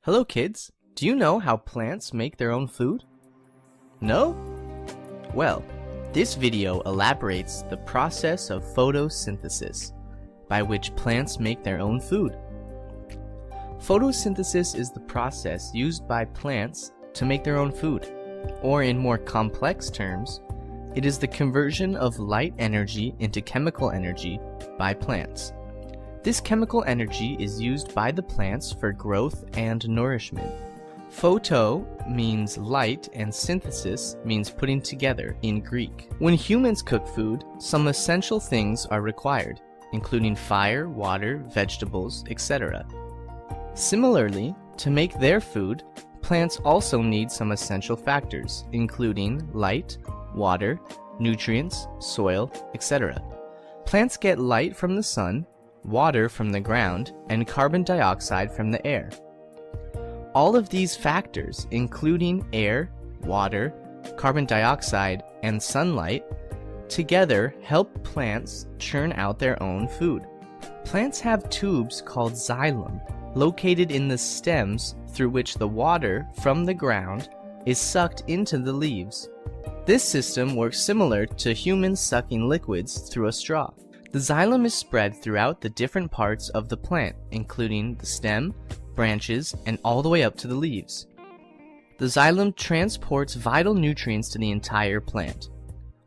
Hello kids, do you know how plants make their own food? No? Well, this video elaborates the process of photosynthesis, by which plants make their own food. Photosynthesis is the process used by plants to make their own food, or in more complex terms, it is the conversion of light energy into chemical energy by plants. This chemical energy is used by the plants for growth and nourishment. Photo means light and synthesis means putting together in Greek. When humans cook food, some essential things are required, including fire, water, vegetables, etc. Similarly, to make their food, plants also need some essential factors, including light, water, nutrients, soil, etc. Plants get light from the sun, water from the ground, and carbon dioxide from the air. All of these factors, including air, water, carbon dioxide, and sunlight, together help plants churn out their own food. Plants have tubes called xylem, located in the stems through which the water from the ground is sucked into the leaves. This system works similar to humans sucking liquids through a straw. The xylem is spread throughout the different parts of the plant, including the stem, branches, and all the way up to the leaves. The xylem transports vital nutrients to the entire plant.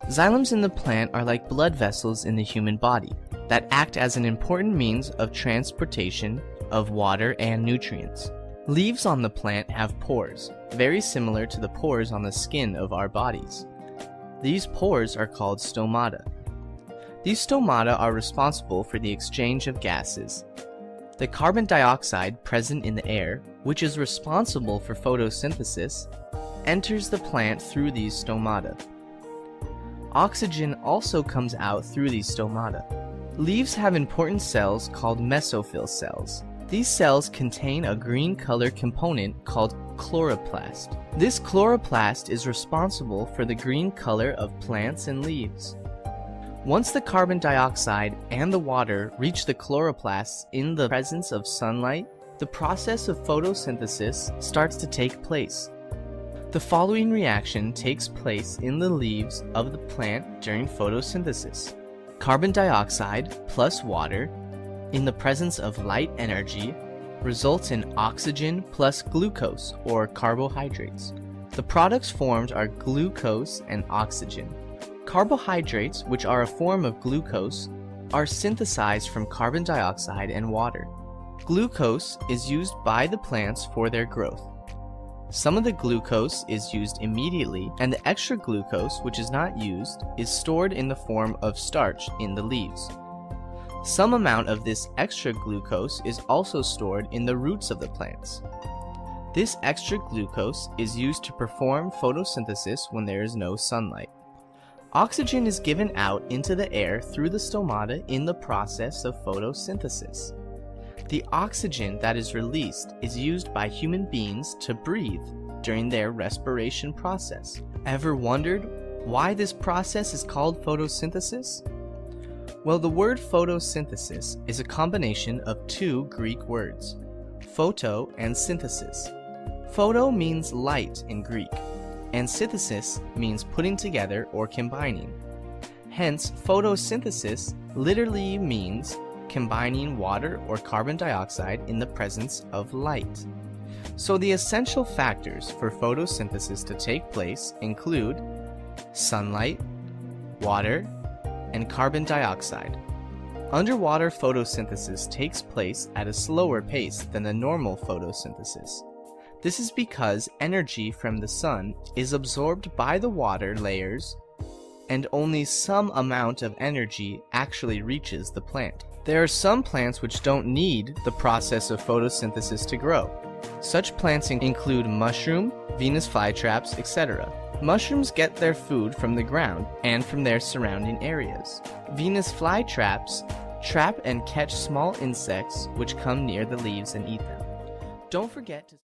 Xylems in the plant are like blood vessels in the human body that act as an important means of transportation of water and nutrients. Leaves on the plant have pores, very similar to the pores on the skin of our bodies. These pores are called stomata. These stomata are responsible for the exchange of gases. The carbon dioxide present in the air, which is responsible for photosynthesis, enters the plant through these stomata. Oxygen also comes out through these stomata. Leaves have important cells called mesophyll cells. These cells contain a green color component called chloroplast. This chloroplast is responsible for the green color of plants and leaves. Once the carbon dioxide and the water reach the chloroplasts in the presence of sunlight, the process of photosynthesis starts to take place. The following reaction takes place in the leaves of the plant during photosynthesis. Carbon dioxide plus water in the presence of light energy results in oxygen plus glucose or carbohydrates. The products formed are glucose and oxygen. Carbohydrates, which are a form of glucose, are synthesized from carbon dioxide and water. Glucose is used by the plants for their growth. Some of the glucose is used immediately, and the extra glucose, which is not used, is stored in the form of starch in the leaves. Some amount of this extra glucose is also stored in the roots of the plants. This extra glucose is used to perform photosynthesis when there is no sunlight. Oxygen is given out into the air through the stomata in the process of photosynthesis. The oxygen that is released is used by human beings to breathe during their respiration process. Ever wondered why this process is called photosynthesis? Well, the word photosynthesis is a combination of two Greek words, photo and synthesis. Photo means light in Greek, and synthesis means putting together or combining. Hence, photosynthesis literally means combining water or carbon dioxide in the presence of light. So the essential factors for photosynthesis to take place include sunlight, water, and carbon dioxide. Underwater photosynthesis takes place at a slower pace than the normal photosynthesis. This is because energy from the sun is absorbed by the water layers and only some amount of energy actually reaches the plant. There are some plants which don't need the process of photosynthesis to grow. Such plants include mushroom, Venus flytraps, etc. Mushrooms get their food from the ground and from their surrounding areas. Venus flytraps trap and catch small insects which come near the leaves and eat them. Don't forget to